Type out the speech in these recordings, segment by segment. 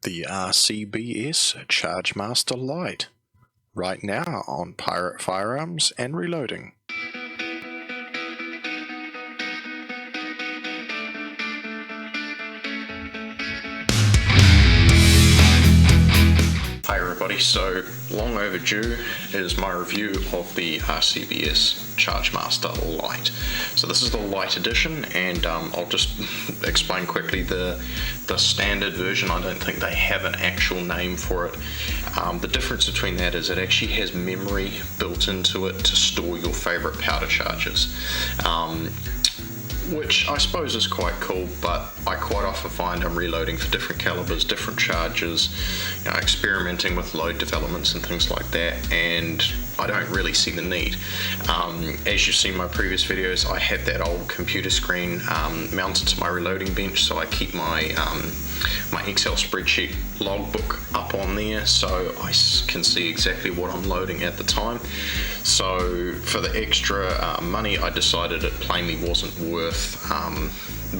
the RCBS ChargeMaster Lite right now on Pirate Firearms and Reloading. Hi everybody, so long overdue is my review of the RCBS ChargeMaster Lite. So this is the Lite edition, and I'll just explain quickly the standard version. I don't think they have an actual name for it. The difference between that is it actually has memory built into it to store your favorite powder charges. Which I suppose is quite cool, but I quite often find I'm reloading for different calibers, different charges, experimenting with load developments and things like that, and I don't really see the need. As you've seen in my previous videos, I had that old computer screen mounted to my reloading bench, so I keep my my Excel spreadsheet logbook up on there so I can see exactly what I'm loading at the time. So for the extra money, I decided it plainly wasn't worth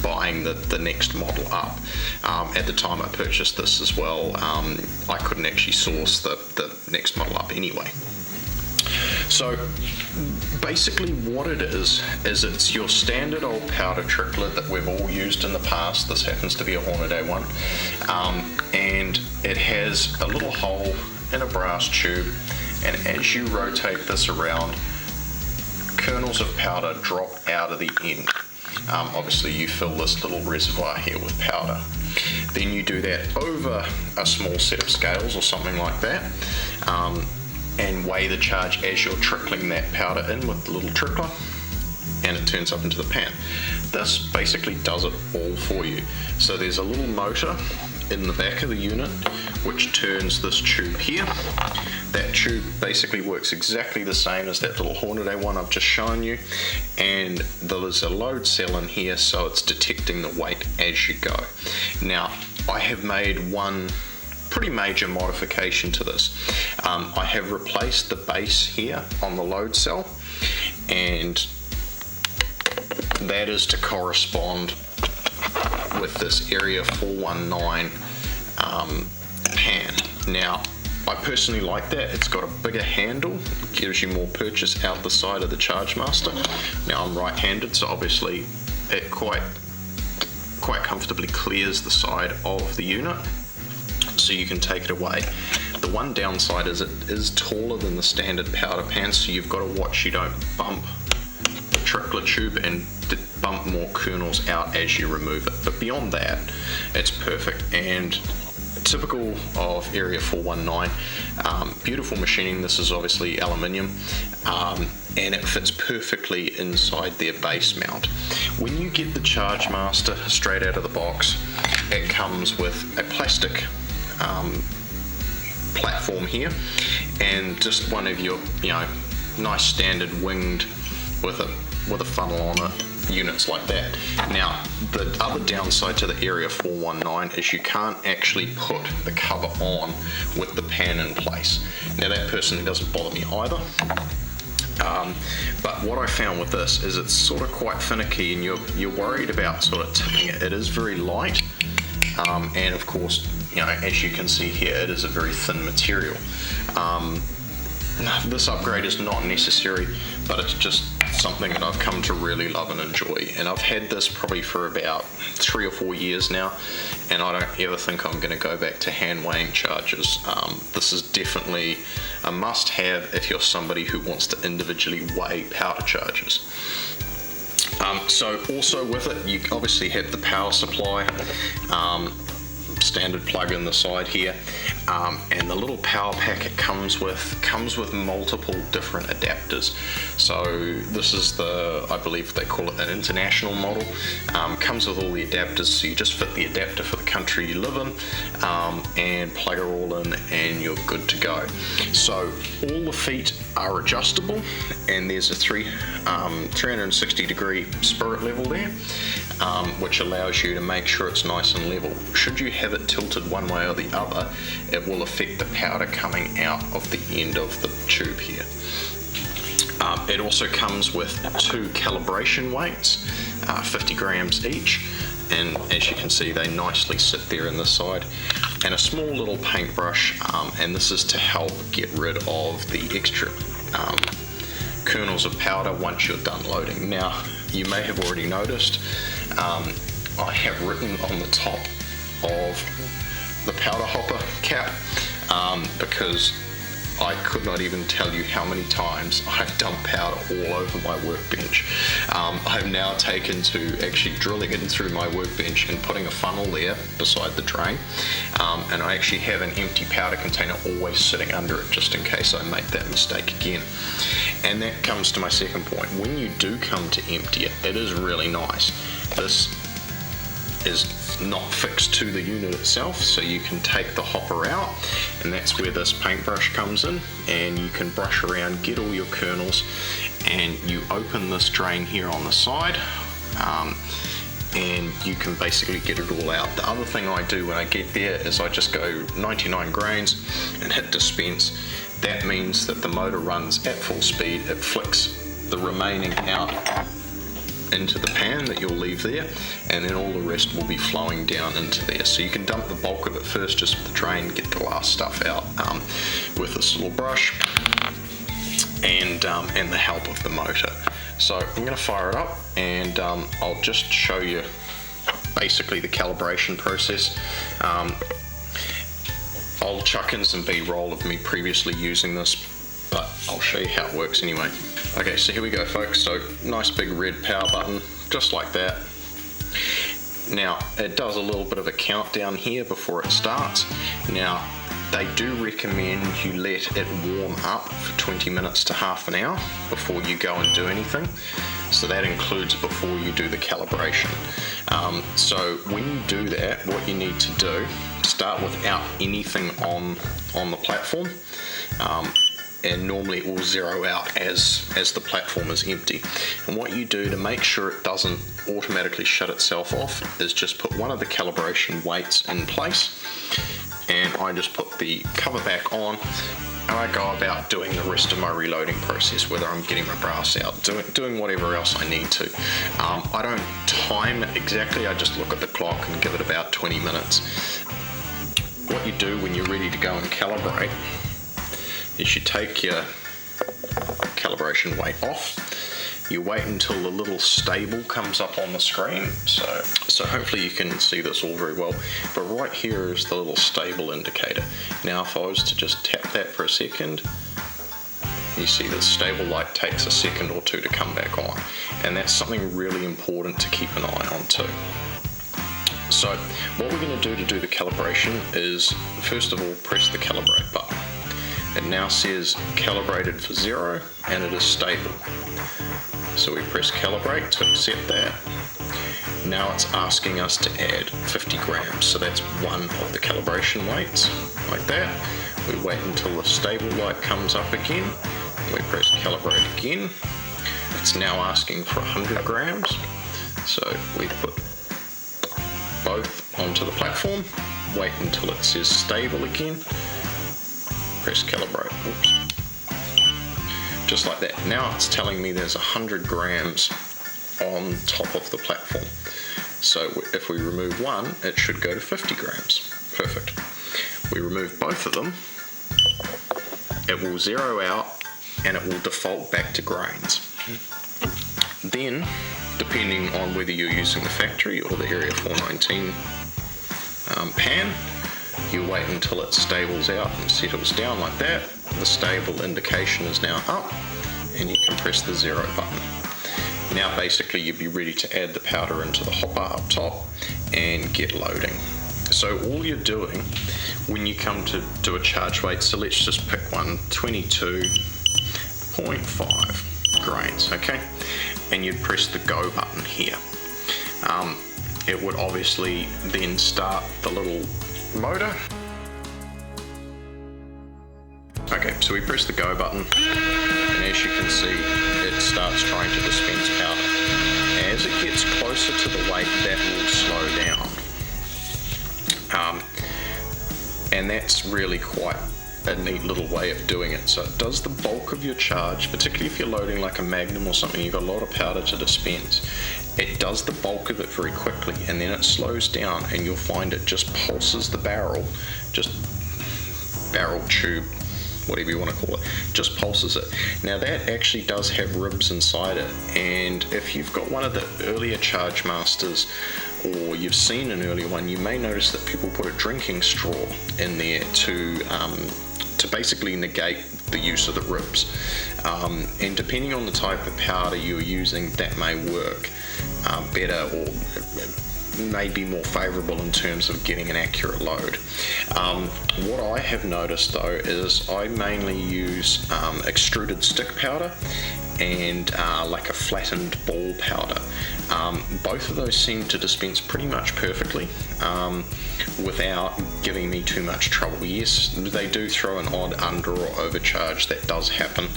buying the next model up. At the time I purchased this as well, I couldn't actually source the next model up anyway. So basically what it is it's your standard old powder triplet that we've all used in the past. This happens to be a Hornady one, and it has a little hole in a brass tube, and as you rotate this around, kernels of powder drop out of the end. Obviously you fill this little reservoir here with powder. Then you do that over a small set of scales or something like that, and weigh the charge as you're trickling that powder in with the little trickler, and it turns up into the pan. This basically does it all for you. So there's a little motor in the back of the unit which turns this tube here. That tube basically works exactly the same as that little Hornady one I've just shown you, and there's a load cell in here, so it's detecting the weight as you go. Now I have made one pretty major modification to this. I have replaced the base here on the load cell, and that is to correspond with this Area 419 pan. Now I personally like that. It's got a bigger handle, gives you more purchase out the side of the ChargeMaster. Now I'm right-handed, so obviously it quite comfortably clears the side of the unit, so you can take it away. The one downside is it is taller than the standard powder pan, so you've got to watch you don't bump the trickler tube and bump more kernels out as you remove it. But beyond that, it's perfect and typical of Area 419. Beautiful machining. This is obviously aluminium, and it fits perfectly inside their base mount. When you get the ChargeMaster straight out of the box, it comes with a plastic platform here, and just one of your nice standard winged with a funnel on it units like that. Now the other downside to the Area 419 is you can't actually put the cover on with the pan in place. Now that personally doesn't bother me either, but what I found with this is it's sort of quite finicky, and you're worried about sort of tipping it. It is very light, and of course, as you can see here, it is a very thin material. This upgrade is not necessary, but it's just something that I've come to really love and enjoy, and I've had this probably for about 3 or 4 years now, and I don't ever think I'm going to go back to hand weighing charges. This is definitely a must-have if you're somebody who wants to individually weigh powder charges. So also with it, you obviously have the power supply, standard plug in the side here, and the little power pack it comes with multiple different adapters. So this is I believe they call it an international model. Comes with all the adapters, so you just fit the adapter for the country you live in, and plug it all in, and you're good to go. So all the feet are adjustable, and there's a 360 degree spirit level there, which allows you to make sure it's nice and level. Should you have it tilted one way or the other, it will affect the powder coming out of the end of the tube here. It also comes with 2 calibration weights, 50 grams each, and as you can see, they nicely sit there in the side. and a small little paintbrush, and this is to help get rid of the extra kernels of powder once you're done loading. Now, you may have already noticed I have written on the top of the powder hopper cap because I could not even tell you how many times I've dumped powder all over my workbench. I've now taken to actually drilling it in through my workbench and putting a funnel there beside the drain, and I actually have an empty powder container always sitting under it just in case I make that mistake again. And that comes to my second point. When you do come to empty it, it is really nice. This is not fixed to the unit itself, so you can take the hopper out, and that's where this paintbrush comes in, and you can brush around, get all your kernels, and you open this drain here on the side, and you can basically get it all out. The other thing I do when I get there is I just go 99 grains and hit dispense. That means that the motor runs at full speed, it flicks the remaining out into the pan that you'll leave there, and then all the rest will be flowing down into there. So you can dump the bulk of it first just with the drain, get the last stuff out with this little brush and the help of the motor. So I'm going to fire it up, and I'll just show you basically the calibration process. I'll chuck in some B-roll of me previously using this, but I'll show you how it works anyway. Okay, so here we go, folks. So nice big red power button, just like that. Now, it does a little bit of a countdown here before it starts. Now, they do recommend you let it warm up for 20 minutes to half an hour before you go and do anything. So that includes before you do the calibration. So when you do that, what you need to do, start without anything on the platform. And normally it will zero out as the platform is empty. And what you do to make sure it doesn't automatically shut itself off is just put one of the calibration weights in place, and I just put the cover back on, and I go about doing the rest of my reloading process, whether I'm getting my brass out, doing whatever else I need to. I don't time it exactly, I just look at the clock and give it about 20 minutes. What you do when you're ready to go and calibrate is you take your calibration weight off, you wait until the little stable comes up on the screen, so hopefully you can see this all very well, but right here is the little stable indicator. Now if I was to just tap that for a second, you see the stable light takes a second or two to come back on, and that's something really important to keep an eye on too. So what we're going to do the calibration is, first of all, press the calibrate button. It now says calibrated for 0 and it is stable. So we press calibrate to accept that. Now it's asking us to add 50 grams, so that's one of the calibration weights, like that. We wait until the stable light comes up again, we press calibrate again. It's now asking for 100 grams, so we put both onto the platform, wait until it says stable again, press calibrate. Oops. Just like that. Now it's telling me there's 100 grams on top of the platform. So if we remove one, it should go to 50 grams. Perfect. We remove both of them, it will zero out and it will default back to grains. Then, depending on whether you're using the factory or the Area 419 pan, you wait until it stables out and settles down like that. The stable indication is now up, and you can press the 0 button. Now basically you'll be ready to add the powder into the hopper up top and get loading. So all you're doing when you come to do a charge weight, so let's just pick one, 22.5 grains, okay? And you'd press the go button here. It would obviously then start the little motor. Okay, so we press the go button, and as you can see, it starts trying to dispense powder. As it gets closer to the weight, that will slow down. And that's really quite a neat little way of doing it. So it does the bulk of your charge, particularly if you're loading like a Magnum or something, you've got a lot of powder to dispense. It does the bulk of it very quickly, and then it slows down, and you'll find it just pulses the barrel, just barrel tube, whatever you want to call it, just pulses it. Now that actually does have ribs inside it, and if you've got one of the earlier ChargeMasters, or you've seen an earlier one, you may notice that people put a drinking straw in there to basically negate the use of the ribs. And depending on the type of powder you're using, that may work better, or may be more favourable in terms of getting an accurate load. What I have noticed though is I mainly use extruded stick powder and like a flattened ball powder. Both of those seem to dispense pretty much perfectly without giving me too much trouble. Yes, they do throw an odd under or overcharge, that does happen.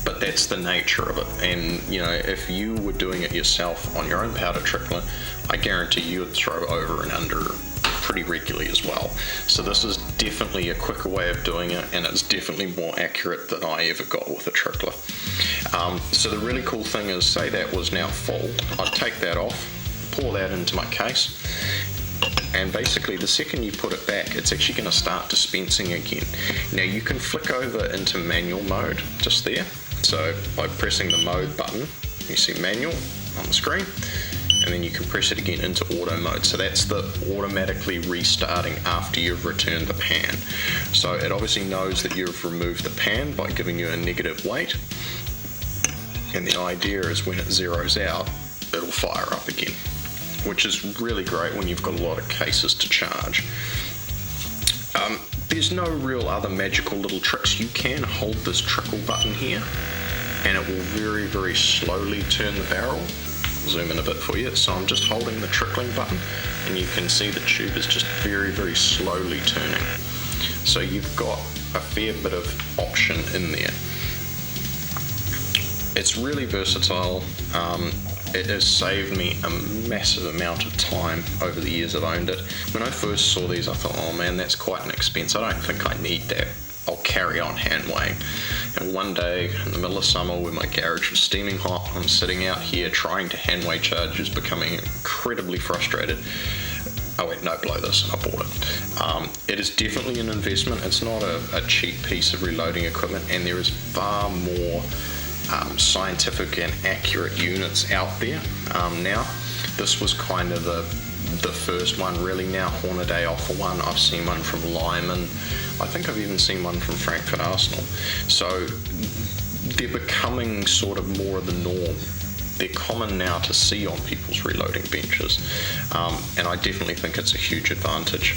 But that's the nature of it, and you know, if you were doing it yourself on your own powder trickler, I guarantee you would throw over and under pretty regularly as well. So this is definitely a quicker way of doing it, and it's definitely more accurate than I ever got with a trickler. So the really cool thing is, say that was now full, I'd take that off, pour that into my case, and basically the second you put it back, it's actually going to start dispensing again. Now you can flick over into manual mode just there. So by pressing the mode button, you see manual on the screen, and then you can press it again into auto mode. So that's the automatically restarting after you've returned the pan. So it obviously knows that you've removed the pan by giving you a negative weight, and the idea is when it zeroes out, it'll fire up again, which is really great when you've got a lot of cases to charge. There's no real other magical little tricks. You can hold this trickle button here, and it will very, very slowly turn the barrel. I'll zoom in a bit for you. So I'm just holding the trickling button, and you can see the tube is just very, very slowly turning. So you've got a fair bit of option in there. It's really versatile. It has saved me a massive amount of time over the years I've owned it. When I first saw these, I thought, oh man, that's quite an expense. I don't think I need that. I'll carry on hand weighing. And one day in the middle of summer, when my garage was steaming hot, I'm sitting out here trying to hand weigh charges, becoming incredibly frustrated. Oh wait, no, blow this, and I bought it. It is definitely an investment. It's not a cheap piece of reloading equipment, and there is far more scientific and accurate units out there now. This was kind of the first one really. Now Hornaday offer one, I've seen one from Lyman, I think I've even seen one from Frankfurt Arsenal. So they're becoming sort of more of the norm. They're common now to see on people's reloading benches, and I definitely think it's a huge advantage.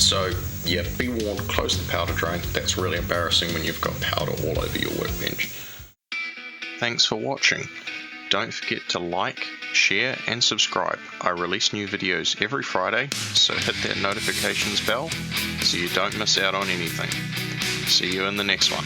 So yeah, be warned, close the powder drain. That's really embarrassing when you've got powder all over your workbench. Thanks for watching. Don't forget to like, share and subscribe. I release new videos every Friday, so hit that notifications bell so you don't miss out on anything. See you in the next one.